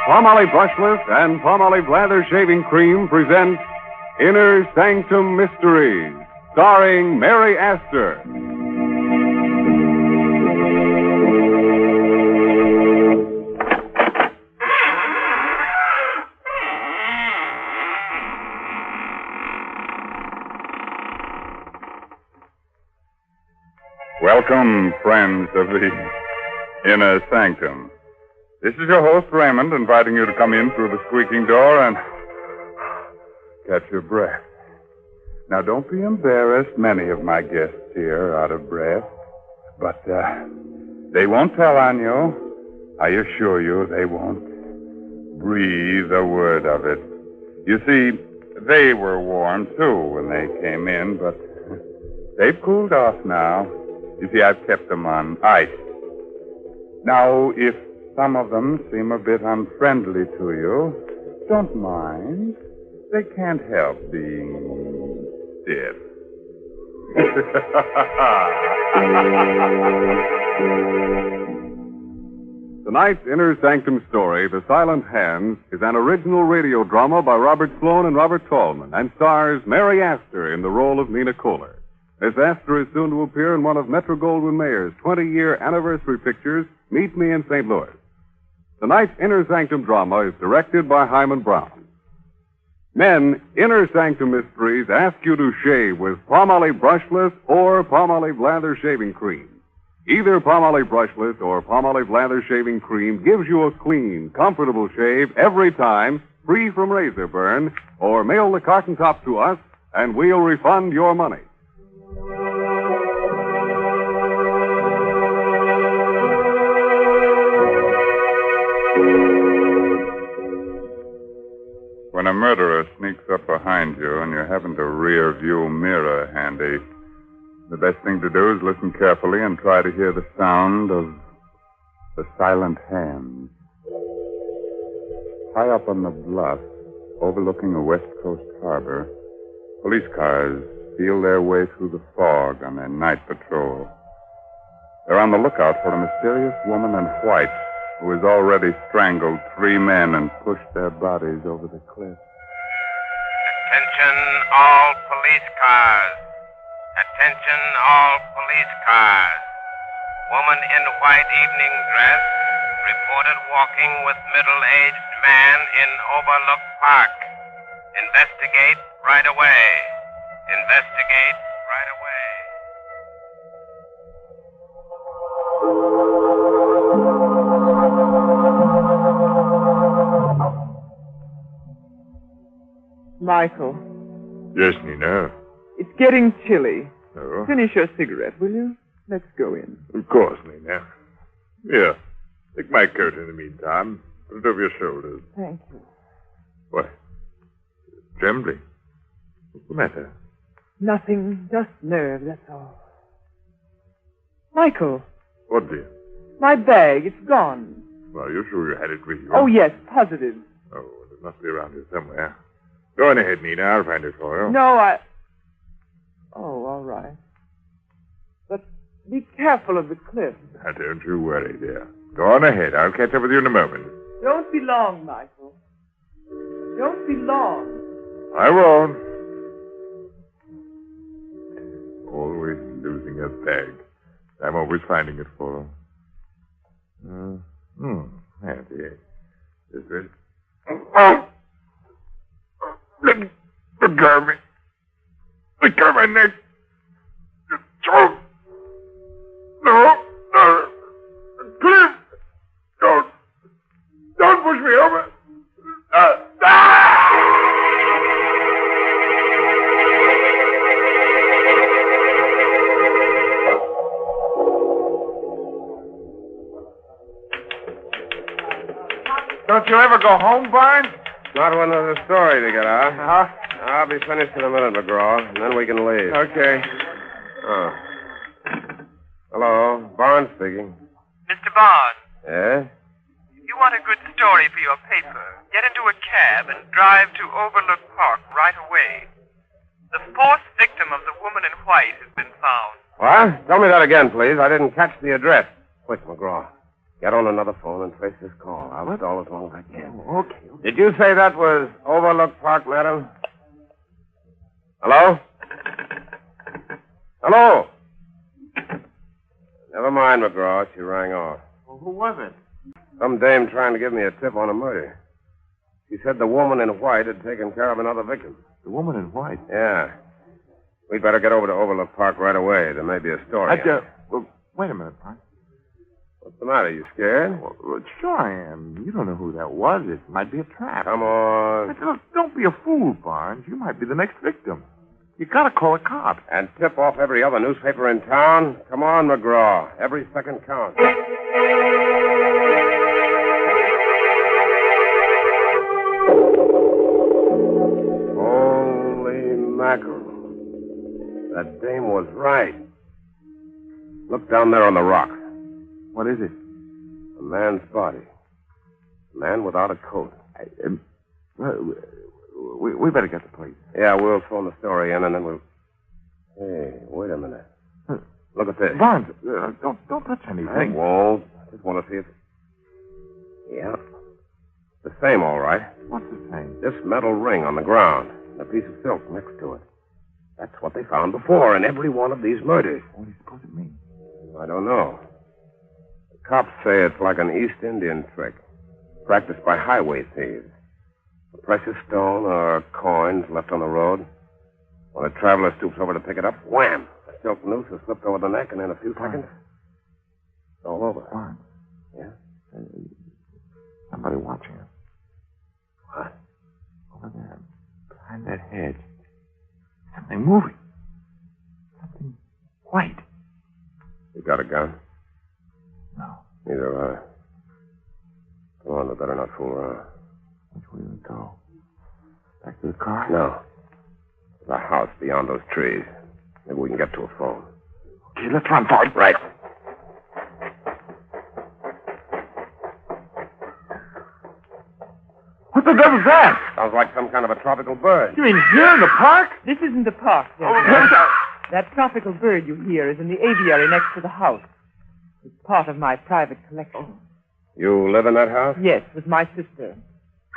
Palmolive Brushless and Palmolive Lather Shaving Cream present Inner Sanctum Mysteries, starring Mary Astor. Welcome, friends of the Inner Sanctum. This is your host, Raymond, inviting you to come in through the squeaking door and catch your breath. Now, don't be embarrassed. Many of my guests here are out of breath. But they won't tell on you. I assure you they won't breathe a word of it. You see, they were warm, too, when they came in, but they've cooled off now. You see, I've kept them on ice. Now, if some of them seem a bit unfriendly to you, don't mind. They can't help being stiff. Tonight's Inner Sanctum story, The Silent Hands, is an original radio drama by Robert Sloan and Robert Tallman and stars Mary Astor in the role of Nina Kohler. Miss Astor is soon to appear in one of Metro-Goldwyn-Mayer's 20-year anniversary pictures, Meet Me in St. Louis. Tonight's Inner Sanctum drama is directed by Hyman Brown. Men, Inner Sanctum Mysteries ask you to shave with Palmolive Brushless or Palmolive Lather Shaving Cream. Either Palmolive Brushless or Palmolive Lather Shaving Cream gives you a clean, comfortable shave every time, free from razor burn, or mail the carton top to us, and we'll refund your money. When a murderer sneaks up behind you and you haven't a rear view mirror handy, the best thing to do is listen carefully and try to hear the sound of the silent hands. High up on the bluff, overlooking a West Coast harbor, police cars feel their way through the fog on their night patrol. They're on the lookout for a mysterious woman in white who has already strangled 3 men and pushed their bodies over the cliff. Attention all police cars. Attention all police cars. Woman in white evening dress reported walking with middle-aged man in Overlook Park. Investigate right away. Investigate right away. Michael. Yes, Nina. It's getting chilly. Oh? Finish your cigarette, will you? Let's go in. Of course, Nina. Here, take my coat in the meantime. Put it over your shoulders. Thank you. What? Trembling? What's the matter? Nothing, just nerves, that's all. Michael, What, dear? my bag, it's gone. Well, you're sure you had it with you? Oh, yes, positive. Oh, well, it must be around here somewhere. Go on ahead, Nina. I'll find it for you. No, Oh, all right. But be careful of the cliff. Now, don't you worry, dear. Go on ahead. I'll catch up with you in a moment. Don't be long, Michael. Don't be long. I won't. Always losing a bag. I'm always finding it for her. There it is. This is... Oh! Let go of me. Let go of my neck. Your throat. No. Cliff! Don't push me over. Don't you ever go home, Barnes? Not when there's a story to get out. I'll be finished in a minute, McGraw, and then we can leave. Okay. Oh. Hello, Barnes speaking. Mr. Barnes, Yeah? if you want a good story for your paper, get into a cab and drive to Overlook Park right away. The 4th victim of the woman in white has been found. What? Tell me that again, please. I didn't catch the address. Quick, McGraw. Get on another phone and trace this call. I'll stall as long as I can. Oh, okay. Did you say that was Overlook Park, madam? Hello? Hello? Never mind, McGraw. She rang off. Well, who was it? Some dame trying to give me a tip on a murder. She said the woman in white had taken care of another victim. The woman in white? Yeah. We'd better get over to Overlook Park right away. There may be a story. Well, wait a minute, Frank. What's the matter? You scared? Well, sure I am. You don't know who that was. It might be a trap. Come on. But look, don't be a fool, Barnes. You might be the next victim. You gotta call a cop. And tip off every other newspaper in town? Come on, McGraw. Every second counts. Holy mackerel. That dame was right. Look down there on the rock. What is it? A man's body. A man without a coat. We better get the police. Yeah, we'll phone the story in and then we'll... Hey, wait a minute. Look at this. Barnes, don't touch anything. I won't. I just want to see if... Yeah. The same, all right. What's the same? This metal ring on the ground. And a piece of silk next to it. That's what they found before in every one of these murders. What do you suppose it means? I don't know. The cops say it's like an East Indian trick. Practiced by highway thieves. A precious stone or coins left on the road. When a traveler stoops over to pick it up, wham! A silk noose is slipped over the neck, and in a few seconds, it's all over. Barnes. Yeah? Somebody watching us. What? Over there. Behind that hedge. Something moving. Something white. You got a gun? No. Neither have I. Come on, we better not fool around. Which way do we go? Back to the car? No. There's a house beyond those trees. Maybe we can get to a phone. Okay, let's run for it. Right. What the devil's that? Sounds like some kind of a tropical bird. You mean here in the park? This isn't the park, gentlemen. That tropical bird you hear is in the aviary next to the house. It's part of my private collection. You live in that house? Yes, with my sister.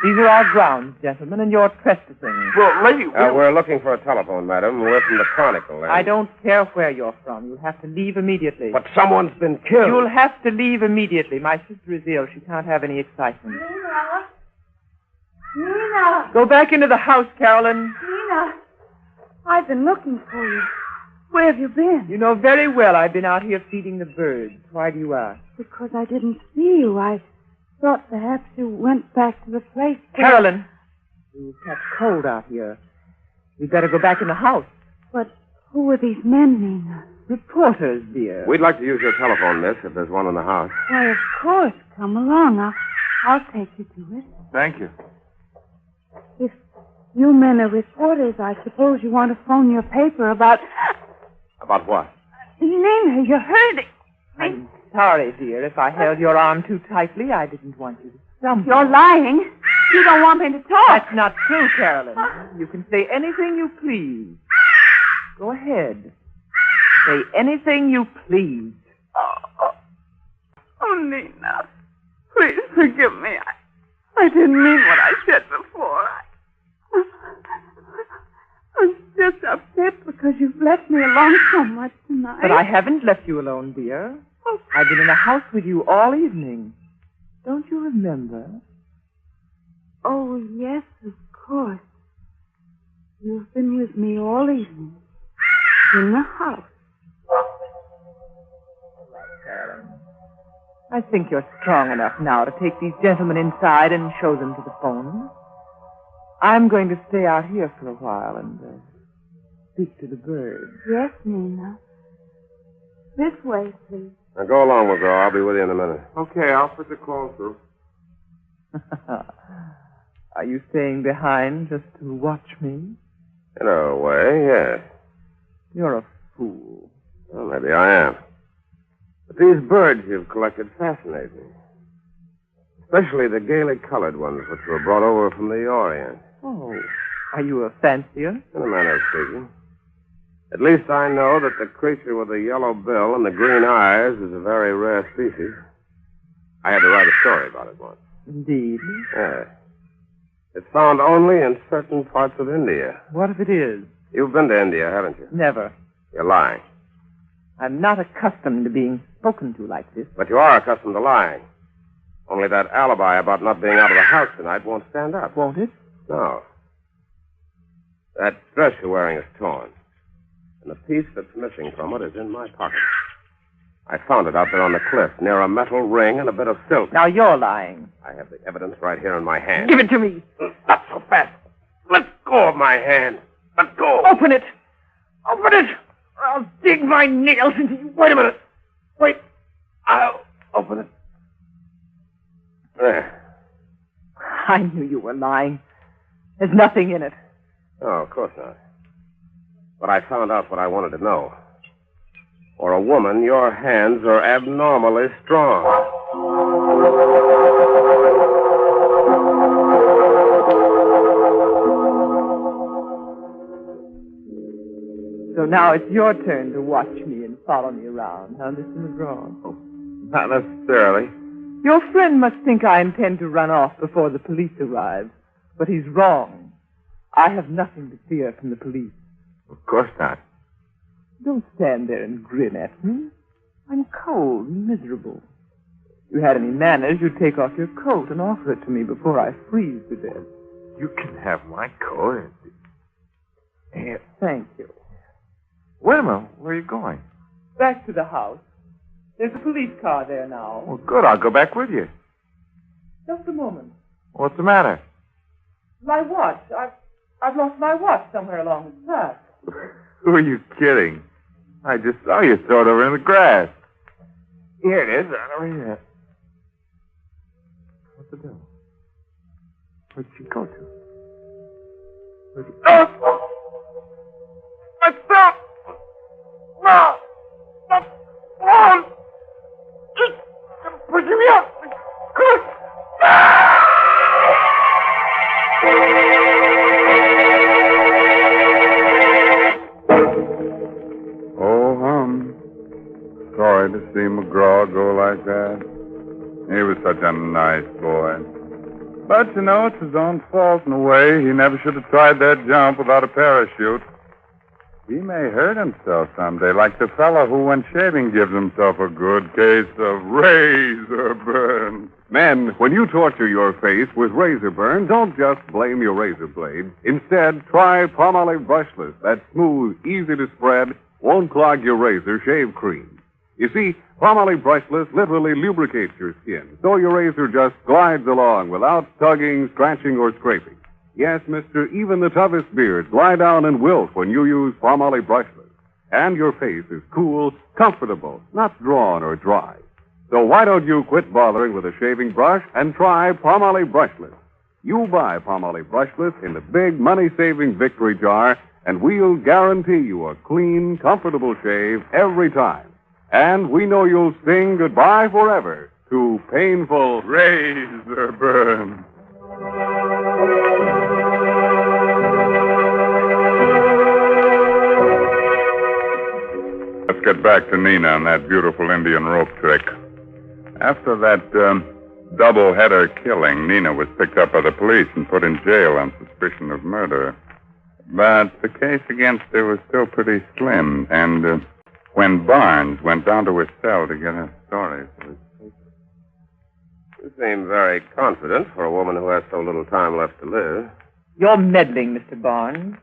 These are our grounds, gentlemen, and you're trespassing. Well, lady, We're looking for a telephone, madam. We're from the Chronicle. I don't care where you're from. You'll have to leave immediately. But someone's been killed. You'll have to leave immediately. My sister is ill. She can't have any excitement. Nina! Go back into the house, Carolyn. Nina! I've been looking for you. Where have you been? You know very well I've been out here feeding the birds. Why do you ask? Because I didn't see you. I thought perhaps you went back to the place where... Carolyn! You'll catch cold out here. We'd better go back in the house. But who are these men, Nina? Reporters, dear. We'd like to use your telephone, miss, if there's one in the house. Why, of course. Come along. I'll take you to it. Thank you. If you men are reporters, I suppose you want to phone your paper about... About what? Nina, you're hurting. I'm sorry, dear. If I held your arm too tightly, I didn't want you to stumble. You're lying. You don't want me to talk. That's not true, Carolyn. You can say anything you please. Go ahead. Say anything you please. Oh, Nina. Please forgive me. I didn't mean what I said before. I'm just upset because you've left me alone so much tonight. But I haven't left you alone, dear. I've been in the house with you all evening. Don't you remember? Oh, yes, of course. You've been with me all evening. In the house. Carolyn, I think you're strong enough now to take these gentlemen inside and show them to the phone. I'm going to stay out here for a while and speak to the birds. Yes, Nina. This way, please. Now go along, McGraw. I'll be with you in a minute. Okay, I'll put the call through. Are you staying behind just to watch me? In a way, yes. You're a fool. Well, maybe I am. But these birds you've collected fascinate me. Especially the gaily colored ones which were brought over from the Orient. Oh, are you a fancier? In a manner of speaking. At least I know that the creature with the yellow bill and the green eyes is a very rare species. I had to write a story about it once. Indeed. Yeah. It's found only in certain parts of India. What if it is? You've been to India, haven't you? Never. You're lying. I'm not accustomed to being spoken to like this. But you are accustomed to lying. Only that alibi about not being out of the house tonight won't stand up. Won't it? No. That dress you're wearing is torn. And the piece that's missing from it is in my pocket. I found it out there on the cliff, near a metal ring and a bit of silk. Now you're lying. I have the evidence right here in my hand. Give it to me. Not so fast. Let go of my hand. Let go. Open it. Open it. Or I'll dig my nails into you. Wait a minute. Wait. I'll open it. There. I knew you were lying. There's nothing in it. Oh, of course not. But I found out what I wanted to know. For a woman, your hands are abnormally strong. So now it's your turn to watch me and follow me around, huh, Mr. McGraw? Oh, not necessarily. Your friend must think I intend to run off before the police arrive. But he's wrong. I have nothing to fear from the police. Of course not. Don't stand there and grin at me. I'm cold and miserable. If you had any manners, you'd take off your coat and offer it to me before I freeze to death. You can have my coat. Here. Thank you. Wait a minute. Where are you going? Back to the house. There's a police car there now. Well, good. I'll go back with you. Just a moment. What's the matter? My watch. I've lost my watch somewhere along the path. Who are you kidding? I just saw you throw it over in the grass. Here it is, right over here. What's it doing? Where'd she go to? Where'd she... Oh! My phone! No! Not phone! Just pushing me up! Good! Sorry to see McGraw go like that. He was such a nice boy. But, you know, it's his own fault in a way. He never should have tried that jump without a parachute. He may hurt himself someday, like the fellow who, when shaving, gives himself a good case of razor burn. Men, when you torture your face with razor burn, don't just blame your razor blade. Instead, try Palmolive Brushless. That smooth, easy to spread, won't clog your razor shave cream. You see, Palmolive Brushless literally lubricates your skin, so your razor just glides along without tugging, scratching, or scraping. Yes, mister, even the toughest beards lie down and wilt when you use Palmolive Brushless. And your face is cool, comfortable, not drawn or dry. So why don't you quit bothering with a shaving brush and try Palmolive Brushless? You buy Palmolive Brushless in the big money-saving Victory jar, and we'll guarantee you a clean, comfortable shave every time. And we know you'll sing goodbye forever to painful razor burn. Let's get back to Nina and that beautiful Indian rope trick. After that double-header killing, Nina was picked up by the police and put in jail on suspicion of murder. But the case against her was still pretty slim, and when Barnes went down to his cell to get her story for his paper. You seem very confident for a woman who has so little time left to live. You're meddling, Mr. Barnes.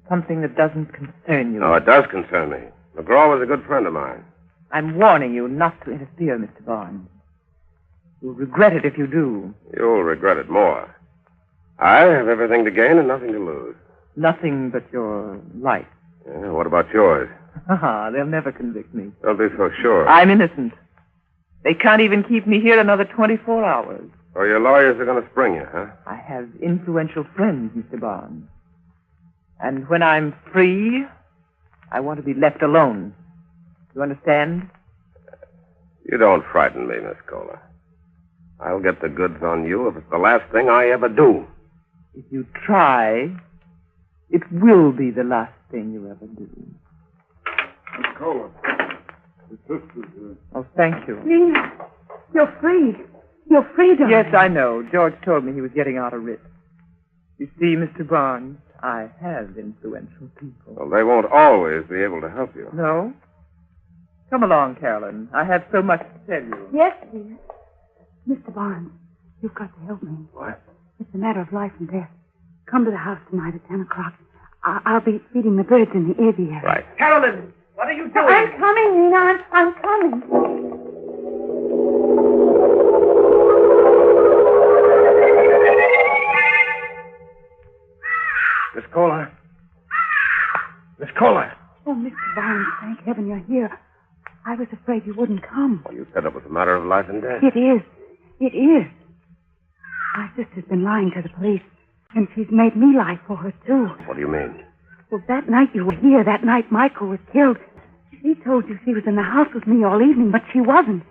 Something that doesn't concern you. No, it does concern me. McGraw was a good friend of mine. I'm warning you not to interfere, Mr. Barnes. You'll regret it if you do. You'll regret it more. I have everything to gain and nothing to lose. Nothing but your life. Yeah, what about yours? They'll never convict me. Don't be so sure. I'm innocent. They can't even keep me here another 24 hours. So your lawyers are going to spring you, huh? I have influential friends, Mr. Barnes. And when I'm free, I want to be left alone. You understand? You don't frighten me, Miss Kohler. I'll get the goods on you if it's the last thing I ever do. If you try, it will be the last thing you ever do. Miss Kohler, your sister's here. Oh, thank you. Nina. You're free. You're free, darling. Yes, I know. George told me he was getting out a writ. You see, Mr. Barnes, I have influential people. Well, they won't always be able to help you. No? Come along, Carolyn. I have so much to tell you. Yes, dear. Mr. Barnes, you've got to help me. What? It's a matter of life and death. Come to the house tonight at 10 o'clock. I'll be feeding the birds in the aviary. Right. Carolyn, what are you doing? I'm coming, Nina. I'm coming. Miss Kohler. Miss Kohler. Oh, Mr. Barnes, thank heaven you're here. I was afraid you wouldn't come. Well, you said it was a matter of life and death. It is. It is. My sister's been lying to the police, and she's made me lie for her, too. What do you mean? Well, that night you were here, that night Michael was killed, she told you she was in the house with me all evening, but she wasn't.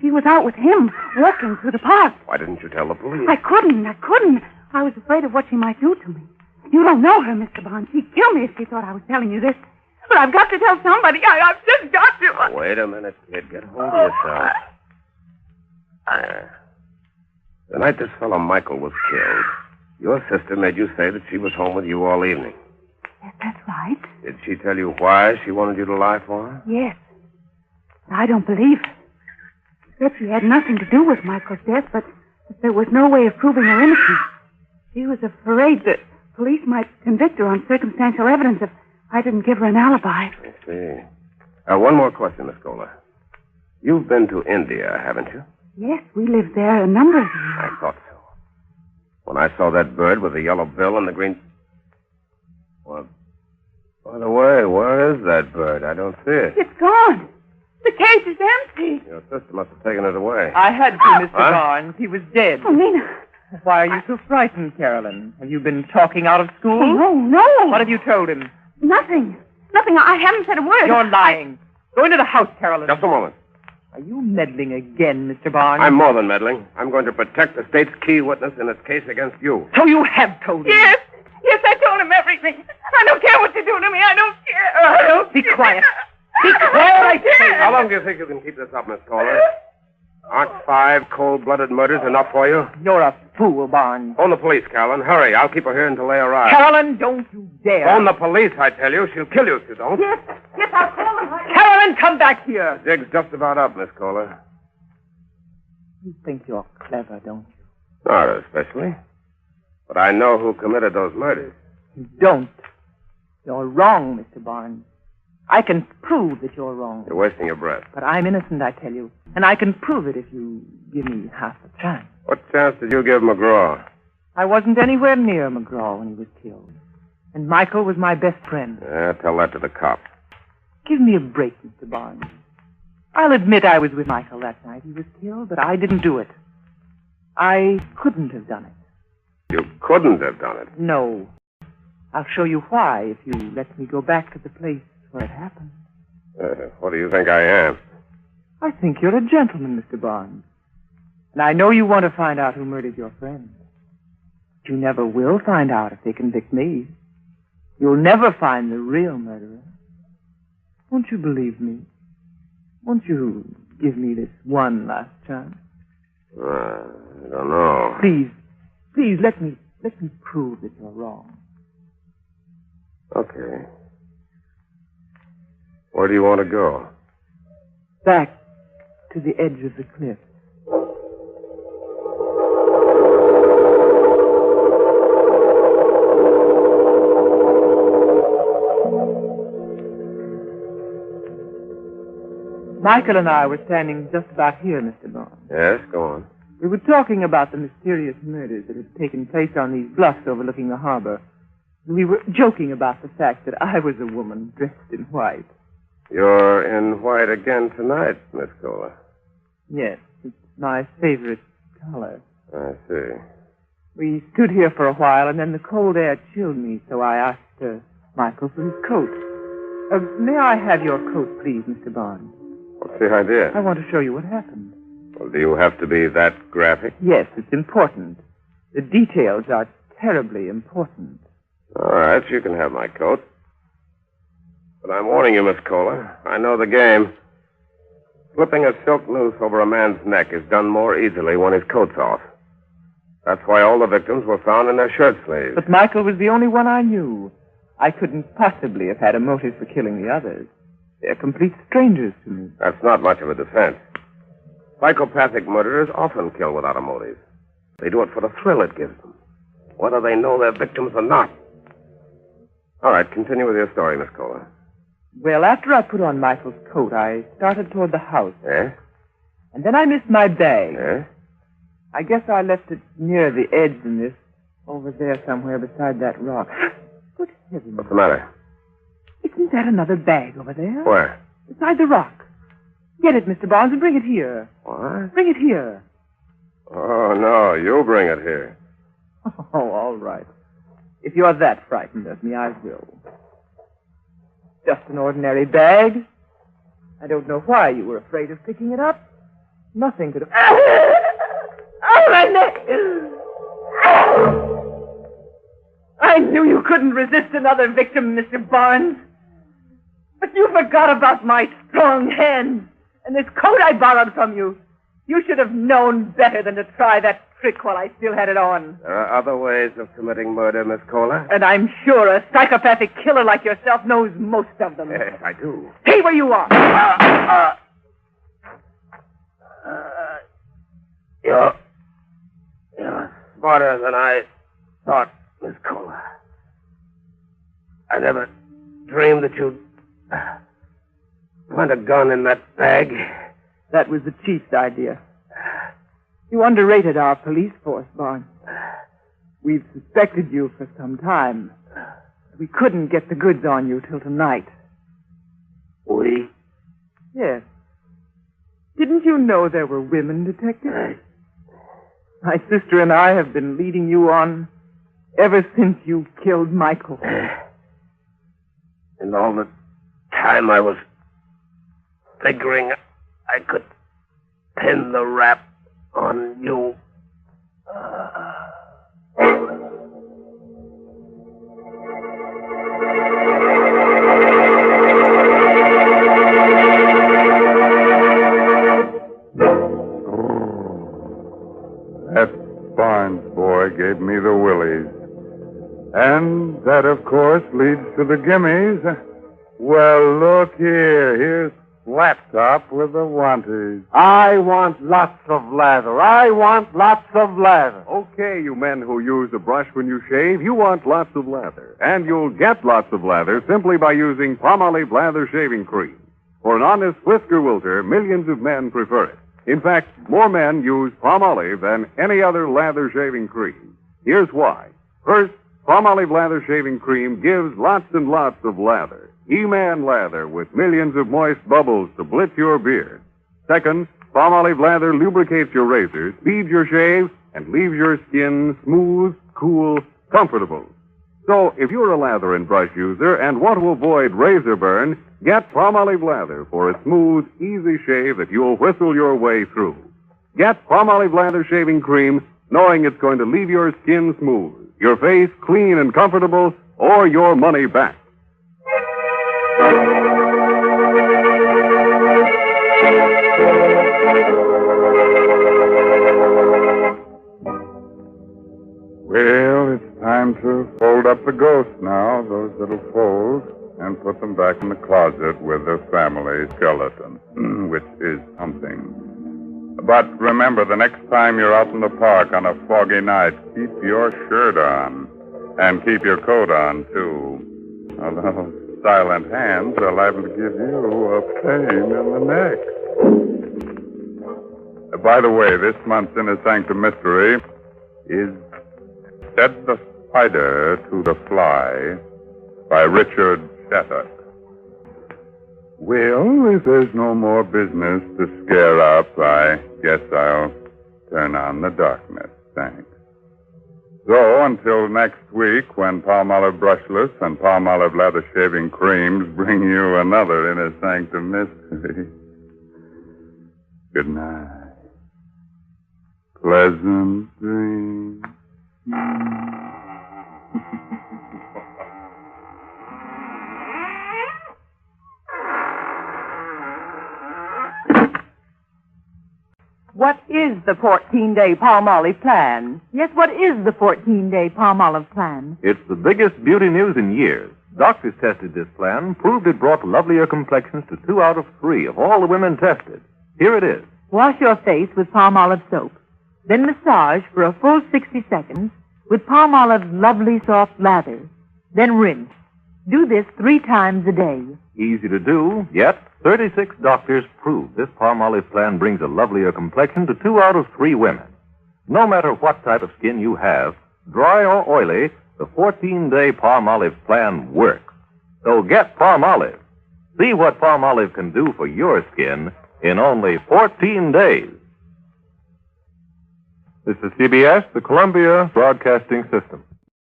She was out with him, walking through the park. Why didn't you tell the police? I couldn't. I was afraid of what she might do to me. You don't know her, Mr. Barnes. She'd kill me if she thought I was telling you this. But I've got to tell somebody. I've just got to. Oh, wait a minute, kid. Get hold of yourself. The night this fellow Michael was killed, your sister made you say that she was home with you all evening. Yes, that's right. Did she tell you why she wanted you to lie for her? Yes. I don't believe her. She said she had nothing to do with Michael's death, but there was no way of proving her innocence. She was afraid that police might convict her on circumstantial evidence if I didn't give her an alibi. I see. One more question, Miss Kohler. You've been to India, haven't you? Yes, we lived there a number of years. I thought so. When I saw that bird with the yellow bill and the green... Well, by the way, where is that bird? I don't see it. It's gone. The cage is empty. Your sister must have taken it away. I had to, Mr. Barnes. He was dead. Oh, Nina. Why are you so frightened, Carolyn? Have you been talking out of school? Oh, no. What have you told him? Nothing. I haven't said a word. You're lying. Go into the house, Carolyn. Just a moment. Are you meddling again, Mr. Barnes? I'm more than meddling. I'm going to protect the state's key witness in its case against you. So you have told him? Yes, I told him everything. I don't care what you do to me. I don't care. Be quiet. Be quiet, I say. How long do you think you can keep this up, Miss Kohler? Aren't 5 cold-blooded murders enough for you? You're a fool, Barnes. Phone the police, Carolyn. Hurry. I'll keep her here until they arrive. Carolyn, don't you dare. Phone the police, I tell you. She'll kill you if you don't. Yes, I'll call them. Carolyn, come back here. The dig's just about up, Miss Kohler. You think you're clever, don't you? Not especially. But I know who committed those murders. You don't. You're wrong, Mr. Barnes. I can prove that you're wrong. You're wasting your breath. But I'm innocent, I tell you. And I can prove it if you give me half a chance. What chance did you give McGraw? I wasn't anywhere near McGraw when he was killed. And Michael was my best friend. Yeah, tell that to the cop. Give me a break, Mr. Barnes. I'll admit I was with Michael that night he was killed, but I didn't do it. I couldn't have done it. You couldn't have done it. No. I'll show you why if you let me go back to the place where it happened. What do you think I am? I think you're a gentleman, Mr. Barnes. And I know you want to find out who murdered your friend. But you never will find out if they convict me. You'll never find the real murderer. Won't you believe me? Won't you give me this one last chance? I don't know. Please, let me prove that you're wrong. Okay. Where do you want to go? Back to the edge of the cliff. Michael and I were standing just about here, Mr. Barnes. Yes, go on. We were talking about the mysterious murders that had taken place on these bluffs overlooking the harbor. We were joking about the fact that I was a woman dressed in white. You're in white again tonight, Miss Kohler. Yes, it's my favorite color. I see. We stood here for a while, and then the cold air chilled me, so I asked Michael for his coat. May I have your coat, please, Mr. Barnes? What's the idea? I want to show you what happened. Well, do you have to be that graphic? Yes, it's important. The details are terribly important. All right, you can have my coat. But I'm warning you, Miss Kohler. I know the game. Slipping a silk noose over a man's neck is done more easily when his coat's off. That's why all the victims were found in their shirt sleeves. But Michael was the only one I knew. I couldn't possibly have had a motive for killing the others. They're complete strangers to me. That's not much of a defense. Psychopathic murderers often kill without a motive. They do it for the thrill it gives them, whether they know they're victims or not. All right, continue with your story, Miss Kohler. Well, after I put on Michael's coat, I started toward the house. Yes? And then I missed my bag. Yes? I guess I left it near the edge in this, over there somewhere beside that rock. Good heavens. What's the matter? Isn't that another bag over there? Where? Beside the rock. Get it, Mr. Barnes, and bring it here. What? Bring it here. Oh, no, you bring it here. Oh, all right. If you're that frightened of me, I will. Just an ordinary bag. I don't know why you were afraid of picking it up. Nothing could have... Oh, my neck! I knew you couldn't resist another victim, Mr. Barnes. But you forgot about my strong hands and this coat I borrowed from you. You should have known better than to try that trick while I still had it on. There are other ways of committing murder, Miss Kohler. And I'm sure a psychopathic killer like yourself knows most of them. Yes, I do. Stay where you are. You're smarter than I thought, Miss Kohler. I never dreamed that you'd plant a gun in that bag. That was the chief's idea. You underrated our police force, Barnes. We've suspected you for some time. We couldn't get the goods on you till tonight. We? Yes. Didn't you know there were women detectives? My sister and I have been leading you on ever since you killed Michael. And all the time I was figuring I could pin the rap on you. That Barnes boy gave me the willies. And that, of course, leads to the gimmies. Well, look here. Here's Laptop with the wanties. I want lots of lather. I want lots of lather. Okay, you men who use a brush when you shave, you want lots of lather. And you'll get lots of lather simply by using Palmolive Lather Shaving Cream. For an honest whisker wilter, millions of men prefer it. In fact, more men use Palmolive than any other lather shaving cream. Here's why. First, Palmolive Lather Shaving Cream gives lots and lots of lather. He-Man lather with millions of moist bubbles to blitz your beard. Second, Palmolive Lather lubricates your razor, speeds your shave, and leaves your skin smooth, cool, comfortable. So, if you're a lather and brush user and want to avoid razor burn, get Palmolive Lather for a smooth, easy shave that you'll whistle your way through. Get Palmolive Lather Shaving Cream, knowing it's going to leave your skin smooth, your face clean and comfortable, or your money back. Well, it's time to fold up the ghosts now, those little folds, and put them back in the closet with the family skeleton, which is something. But remember, the next time you're out in the park on a foggy night, keep your shirt on. And keep your coat on, too. Although silent hands are liable to give you a pain in the neck. By the way, this month's Inner Sanctum mystery is Said the Spider to the Fly by Richard Shattuck. Well, if there's no more business to scare up, I guess I'll turn on the darkness. Thanks. So, until next week, when Palmolive Brushless and Palmolive Lather Shaving Creams bring you another Inner Sanctum mystery. Good night. Pleasant dreams. What is the 14-day Palmolive plan? Yes, what is the 14-day Palmolive plan? It's the biggest beauty news in years. Doctors tested this plan, proved it brought lovelier complexions to 2 out of 3 of all the women tested. Here it is. Wash your face with Palmolive soap. Then massage for a full 60 seconds with Palmolive's lovely soft lather. Then rinse. Do this 3 times a day. Easy to do, yet 36 doctors prove this Palmolive plan brings a lovelier complexion to 2 out of 3 women. No matter what type of skin you have, dry or oily, the 14-day Palmolive plan works. So get Palmolive. See what Palmolive can do for your skin in only 14 days. This is CBS, the Columbia Broadcasting System.